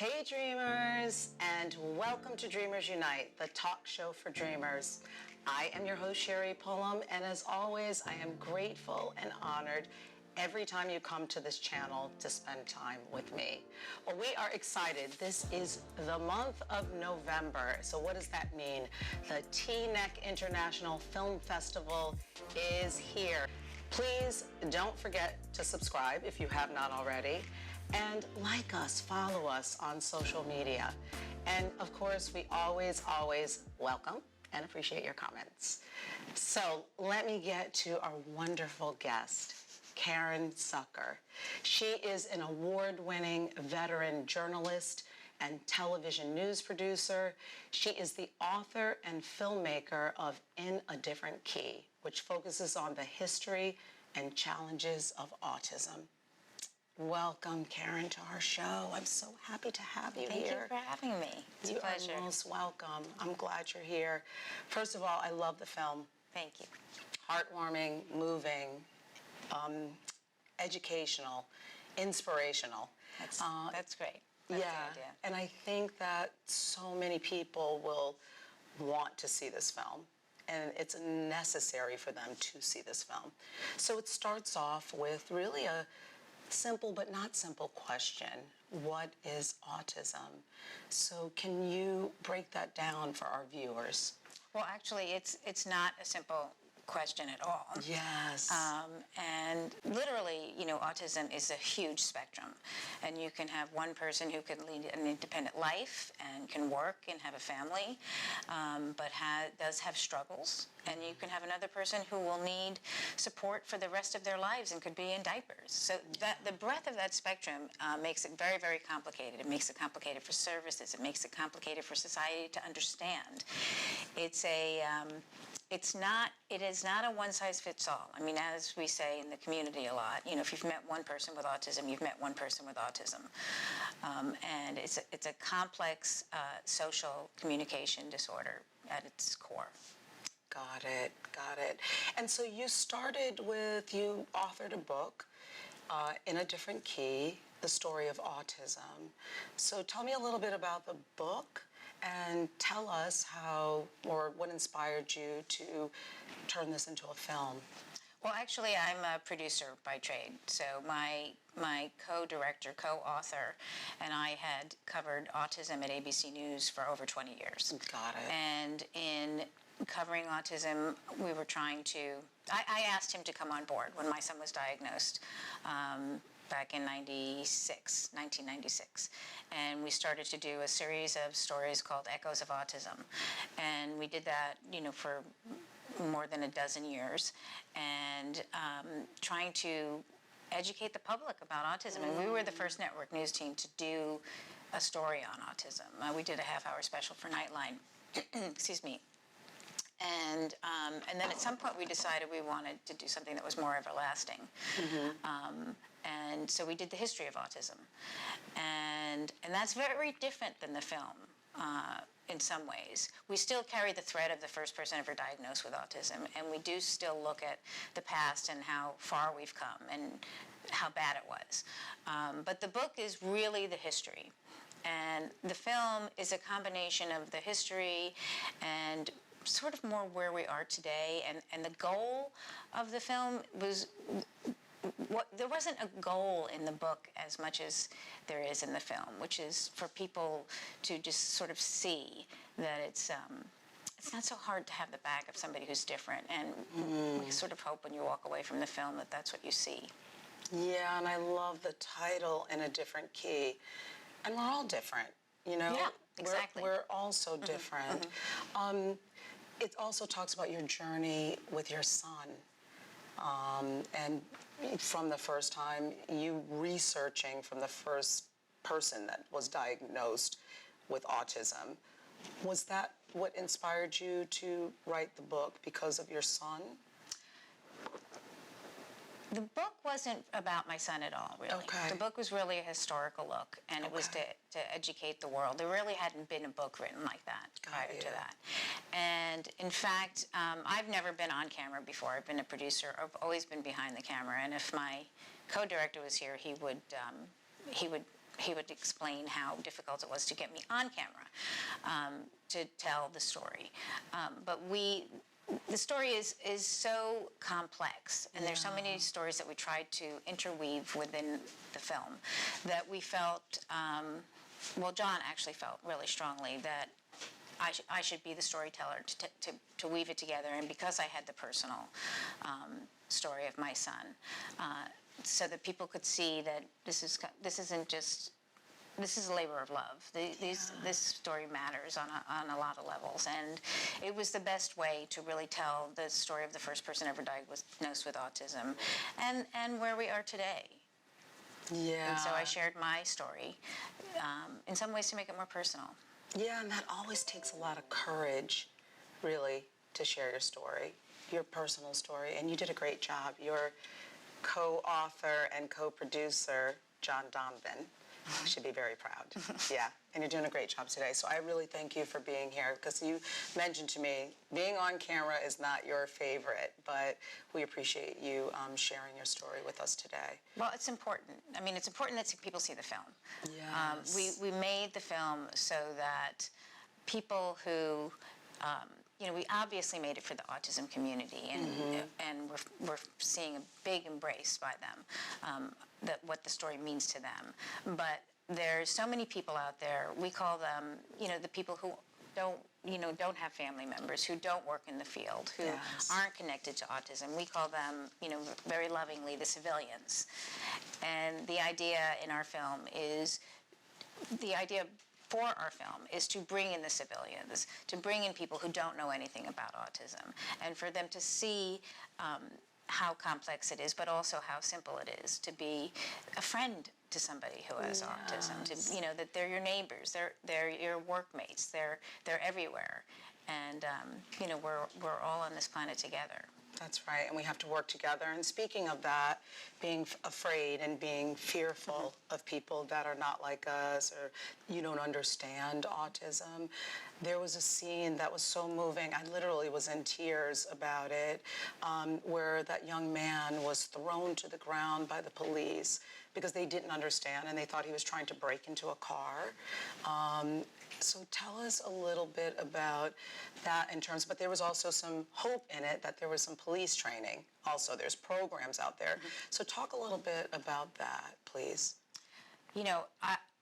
Hey dreamers, and welcome to Dreamers Unite, the talk show for dreamers. I am your host, Sherry Pullum, and as always, I am grateful and honored every time you come to this channel to spend time with me. Well, we are excited. This is the month of November. So what does that mean? The T-Neck International Film Festival is here. Please don't forget to subscribe if you have not already. And like us, follow us on social media. And of course, we always welcome and appreciate your comments. So let me get to our wonderful guest, Caren Zucker. She is an award-winning veteran journalist and television news producer. She is the author and filmmaker of In a Different Key, which focuses on the history and challenges of autism. Welcome, Caren, to our show. I'm so happy to have you here. Thank you for having me. It's a pleasure. You are most welcome. I'm glad you're here. First of all, I love the film. Thank you. Heartwarming, moving, educational, inspirational. That's great. That's yeah, the idea. And I think that so many people will want to see this film, and it's necessary for them to see this film. So it starts off with really a simple but not simple question. What is autism? So can you break that down for our viewers? Well, actually, it's not a simple question at all. Yes. And literally, autism is a huge spectrum. And you can have one person who can lead an independent life and can work and have a family, but does have struggles. And you can have another person who will need support for the rest of their lives and could be in diapers. So the breadth of that spectrum makes it very, very complicated. It makes it complicated for services. It makes it complicated for society to understand. It is not a one-size-fits-all. I mean, as we say in the community a lot, if you've met one person with autism, you've met one person with autism. And it's a complex social communication disorder at its core. Got it. And so you authored a book, In a Different Key, The Story of Autism. So tell me a little bit about the book and tell us what inspired you to turn this into a film. Well, actually, I'm a producer by trade. So my co-director, co-author, and I had covered autism at ABC News for over 20 years. Got it. And in covering autism, we were trying to... I asked him to come on board when my son was diagnosed back in 1996. And we started to do a series of stories called Echoes of Autism. And we did that, for more than a dozen years, and trying to educate the public about autism. And we were the first network news team to do a story on autism. We did a half-hour special for Nightline. Excuse me. And then at some point we decided we wanted to do something that was more everlasting. Mm-hmm. And so we did the History of Autism. And that's very different than the film in some ways. We still carry the thread of the first person ever diagnosed with autism, and we do still look at the past and how far we've come and how bad it was. But the book is really the history. And the film is a combination of the history and sort of more where we are today. And the goal of the film was... there wasn't a goal in the book as much as there is in the film, which is for people to just sort of see that it's not so hard to have the back of somebody who's different. And we sort of hope when you walk away from the film that that's what you see. Yeah, and I love the title, In a Different Key. And we're all different, Yeah, exactly. We're all so different. Mm-hmm. It also talks about your journey with your son. And from the first time, you researching from the first person that was diagnosed with autism. Was that what inspired you to write the book, because of your son? The book wasn't about my son at all, really. Okay. The book was really a historical look, and it was to educate the world. There really hadn't been a book written like that prior to that. And in fact, I've never been on camera before. I've been a producer. I've always been behind the camera. And if my co-director was here, he would he would explain how difficult it was to get me on camera to tell the story. But the story is so complex, and there's so many stories that we tried to interweave within the film that we felt, well, John actually felt really strongly that I should be the storyteller to weave it together, and because I had the personal story of my son, so that people could see that this is a labor of love. This story matters on a lot of levels, and it was the best way to really tell the story of the first person ever diagnosed with autism, and where we are today. Yeah. And so I shared my story, in some ways to make it more personal. Yeah, and that always takes a lot of courage, really, to share your story, your personal story, and you did a great job. Your co-author and co-producer, John Donovan, should be very proud. Yeah, and you're doing a great job today. So I really thank you for being here, because you mentioned to me being on camera is not your favorite, but we appreciate you sharing your story with us today. Well, it's important. I mean, it's important that people see the film. Yes. We made the film so that people who, we obviously made it for the autism community, and we're seeing a big embrace by them, that what the story means to them. But there's so many people out there. We call them, the people who don't have family members, who don't work in the field, who aren't connected to autism. We call them, very lovingly, the civilians. And the idea in our film is, for our film is to bring in the civilians, to bring in people who don't know anything about autism, and for them to see how complex it is, but also how simple it is to be a friend to somebody who has autism. To, that they're your neighbors, they're your workmates, they're everywhere, and we're all on this planet together. That's right, and we have to work together. And speaking of that, being afraid and being fearful of people that are not like us, or you don't understand autism, there was a scene that was so moving. I literally was in tears about it, where that young man was thrown to the ground by the police because they didn't understand, and they thought he was trying to break into a car. So tell us a little bit about that but there was also some hope in it, that there was some police training. Also, there's programs out there. So talk a little bit about that, please.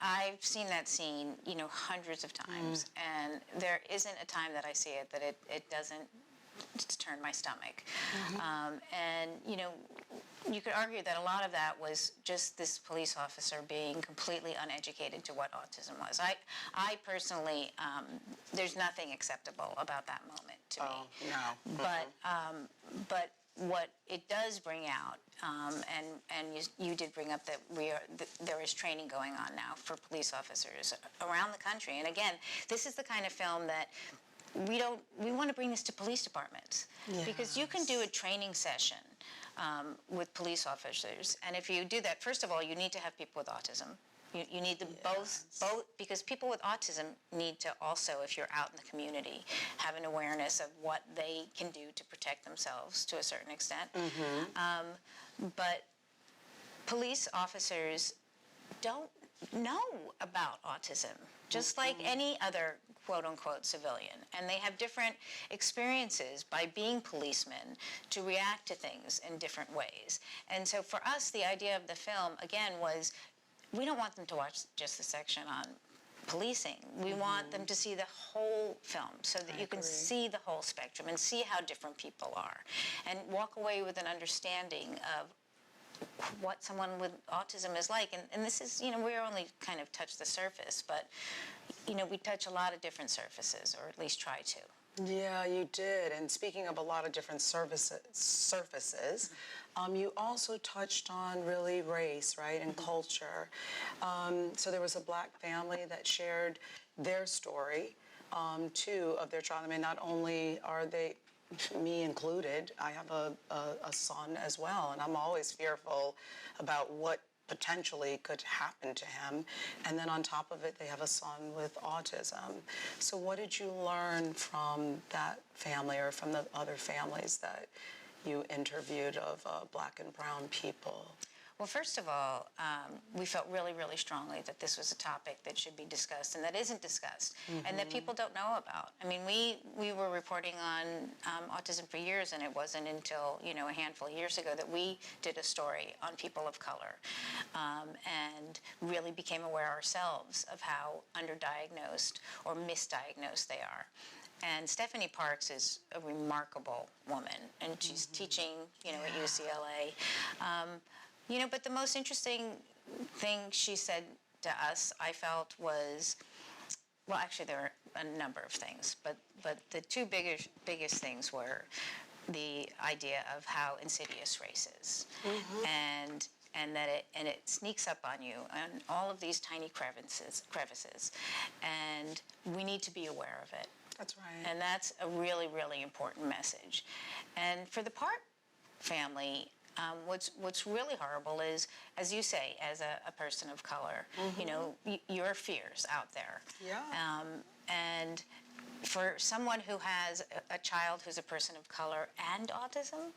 I've seen that scene, hundreds of times, and there isn't a time that I see it that it doesn't turn my stomach. And, you could argue that a lot of that was just this police officer being completely uneducated to what autism was. I personally, there's nothing acceptable about that moment to me. No. But what it does bring out, and you did bring up that there is training going on now for police officers around the country. And again, this is the kind of film that we want to bring this to police departments, because you can do a training session with police officers, and if you do that, first of all, you need to have people with autism. You need them both, because people with autism need to also, if you're out in the community, have an awareness of what they can do to protect themselves to a certain extent. But police officers don't know about autism, just like any other quote-unquote civilian. And they have different experiences by being policemen to react to things in different ways. And so for us, the idea of the film, again, was we don't want them to watch just the section on policing. We want them to see the whole film, so that you can see the whole spectrum and see how different people are, and walk away with an understanding of what someone with autism is like. And this is, we're only kind of touched the surface, but, we touch a lot of different surfaces, or at least try to. Yeah, you did. And speaking of a lot of different surfaces, you also touched on really race, right, and culture. So there was a Black family that shared their story, too, of their child. I mean, not only are they, me included, I have a son as well, and I'm always fearful about what potentially could happen to him. And then on top of it, they have a son with autism. So what did you learn from that family, or from the other families that you interviewed of Black and brown people? Well, first of all, we felt really, really strongly that this was a topic that should be discussed and that isn't discussed, and that people don't know about. I mean, we were reporting on autism for years, and it wasn't until, a handful of years ago that we did a story on people of color, and really became aware ourselves of how underdiagnosed or misdiagnosed they are. And Stephanie Parks is a remarkable woman, and she's teaching, at UCLA. But the most interesting thing she said to us, I felt, was, well, actually there were a number of things, but the two biggest things were the idea of how insidious race is, and that it sneaks up on you and all of these tiny crevices, and we need to be aware of it. That's right. And that's a really, really important message. And for the Park family, what's really horrible is, as you say, as a person of color, your fears out there. Yeah. And for someone who has a child who's a person of color and autism,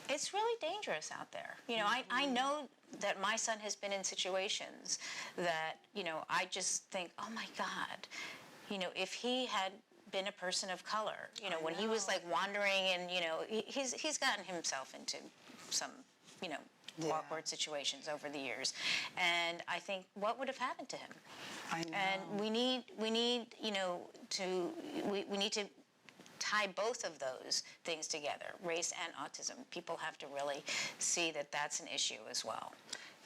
it's really dangerous out there. I know that my son has been in situations that, I just think, oh my God, if he had been a person of color, when he was like wandering and, he's gotten himself into some, awkward situations over the years. And I think, what would have happened to him? I know. And we need to tie both of those things together, race and autism. People have to really see that that's an issue as well.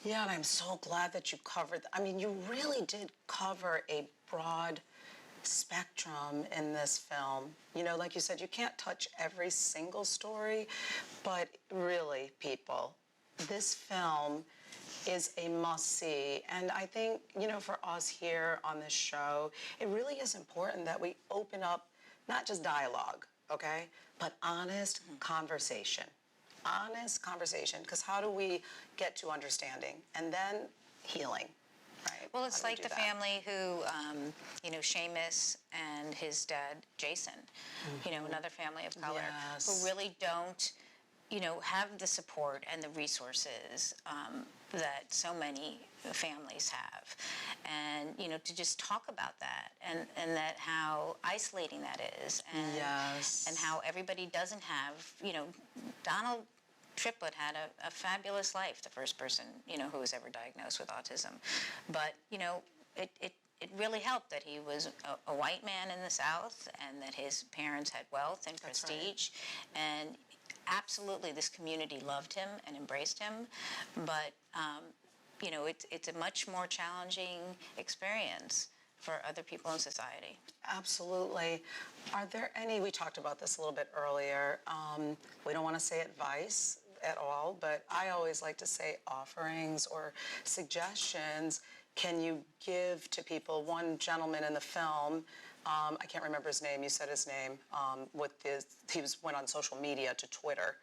Yeah, and I'm so glad that you covered, you really did cover a broad spectrum in this film. Like you said, you can't touch every single story, but really, people, this film is a must-see. And I think, for us here on this show, it really is important that we open up not just dialogue, okay, but honest conversation. Honest conversation, because how do we get to understanding and then healing? Right. Well, it's like the family who, Seamus and his dad, Jason, another family of color, who really don't, have the support and the resources that so many families have. And, to just talk about that and that how isolating that is. And, and how everybody doesn't have, Donald Triplett had a fabulous life, the first person, who was ever diagnosed with autism. But, it really helped that he was a white man in the South and that his parents had wealth and prestige. And absolutely, this community loved him and embraced him. But, it's a much more challenging experience for other people in society. Absolutely. Are there any, we talked about this a little bit earlier, we don't want to say advice at all, but I always like to say offerings or suggestions. Can you give to people? One gentleman in the film, I can't remember his name, you said his name, went on social media to Twitter.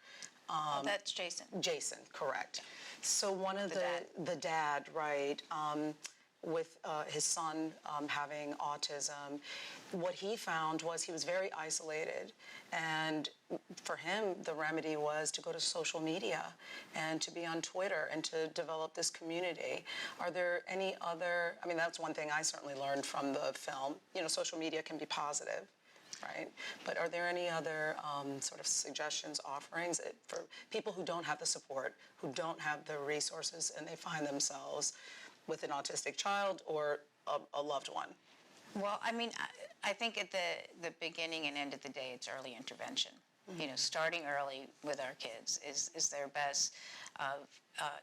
That's Jason. Jason, correct. So one of the dad, right, with his son having autism, what he found was he was very isolated. And for him, the remedy was to go to social media and to be on Twitter and to develop this community. Are there any other, that's one thing I certainly learned from the film. Social media can be positive, right? But are there any other sort of suggestions, offerings for people who don't have the support, who don't have the resources, and they find themselves with an autistic child or a loved one? Well, I think at the beginning and end of the day, it's early intervention. Starting early with our kids is their best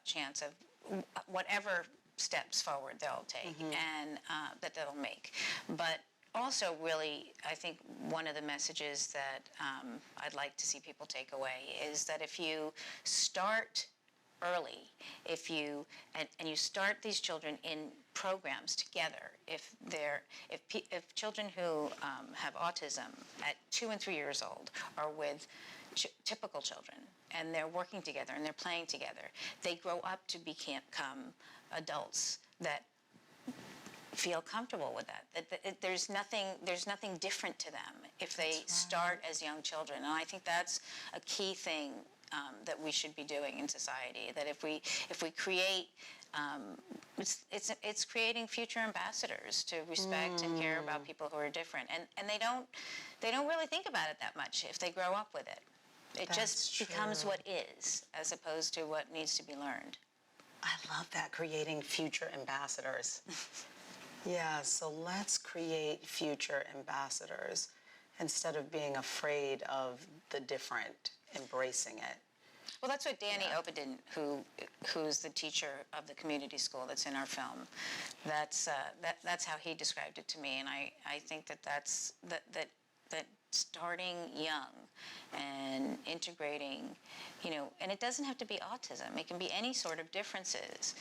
chance of whatever steps forward they'll take and that they'll make. But also, really, I think one of the messages that I'd like to see people take away is that if you start early, if you start these children in programs together, if children who have autism at 2 and 3 years old are with typical children and they're working together and they're playing together, they grow up to become adults that feel comfortable with that there's nothing different to them if they start as young children. And I think that's a key thing that we should be doing in society. That if we create, it's creating future ambassadors to respect and care about people who are different, and they don't really think about it that much if they grow up with it. It just becomes what is, as opposed to what needs to be learned. I love that, creating future ambassadors. Yeah, so let's create future ambassadors instead of being afraid of the different, embracing it. Well, that's what Danny Obedin, who's the teacher of the community school that's in our film, that's how he described it to me, and I think that's starting young and integrating, and it doesn't have to be autism. It can be any sort of differences.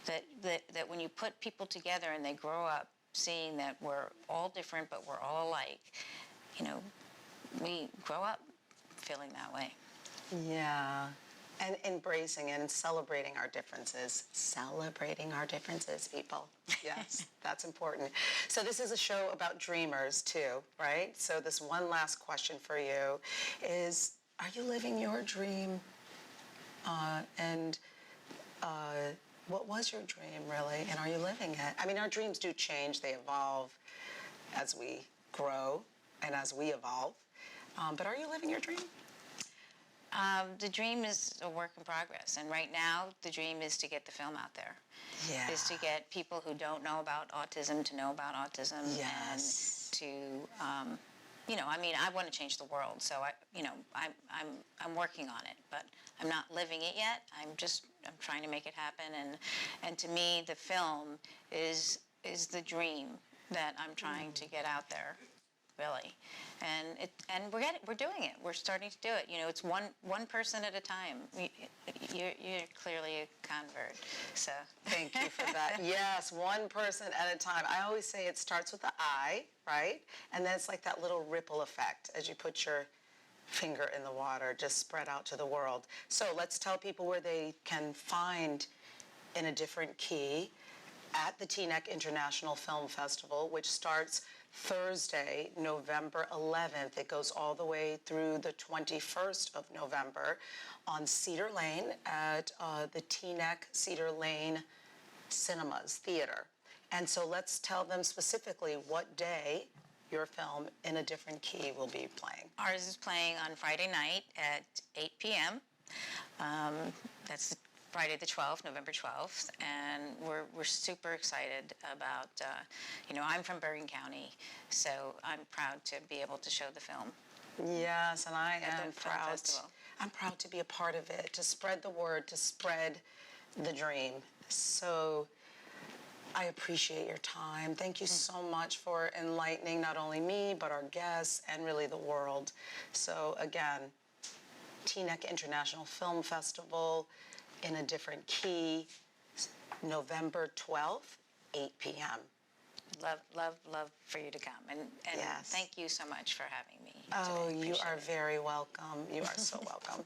That when you put people together and they grow up seeing that we're all different but we're all alike, we grow up feeling that way. Yeah, and embracing it and celebrating our differences. Celebrating our differences, people. Yes, that's important. So this is a show about dreamers too, right? So this one last question for you is, are you living your dream? What was your dream, really? And are you living it? I mean, our dreams do change. They evolve as we grow and as we evolve. But are you living your dream? The dream is a work in progress. And right now, the dream is to get the film out there. Yeah. Is to get people who don't know about autism to know about autism. Yes. And to, I want to change the world. So I'm working on it, but I'm not living it yet. I'm trying to make it happen. And to me, the film is the dream that I'm trying to get out there, really. And we're doing it. We're starting to do it. It's one person at a time. You're clearly a convert. So thank you for that. Yes, one person at a time. I always say it starts with the I, right? And then it's like that little ripple effect as you put your finger in the water, just spread out to the world. So let's tell people where they can find In a Different Key at the Teaneck International Film Festival, which starts Thursday, November 11th. It goes all the way through the 21st of November on Cedar Lane at the Teaneck Cedar Lane Cinemas Theater. And so let's tell them specifically what day your film, In a Different Key, will be playing. Ours is playing on Friday night at 8 p.m. That's Friday the 12th, November 12th, and we're super excited about, I'm from Bergen County, so I'm proud to be able to show the film. Yes, and I am proud. Festival. I'm proud to be a part of it, to spread the word, to spread the dream. So I appreciate your time. Thank you so much for enlightening not only me, but our guests and really the world. So again, Teaneck International Film Festival, In a Different Key, November 12th, 8 p.m. Love for you to come. And yes. Thank you so much for having me today. You are very welcome. You are so welcome.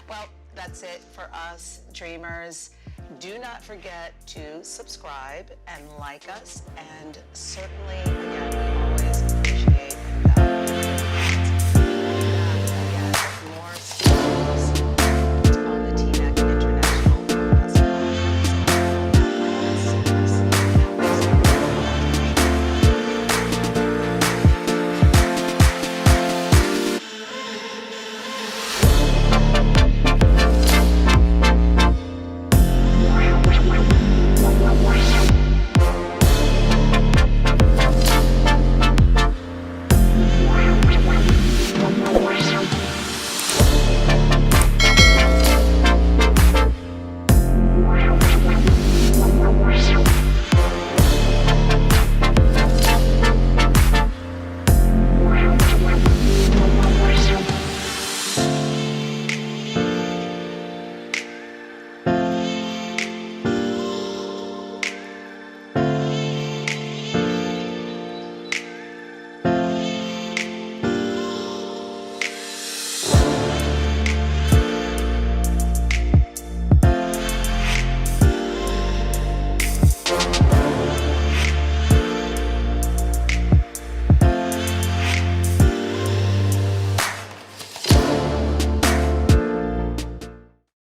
Well, that's it for us, dreamers. Do not forget to subscribe and like us, and certainly, again,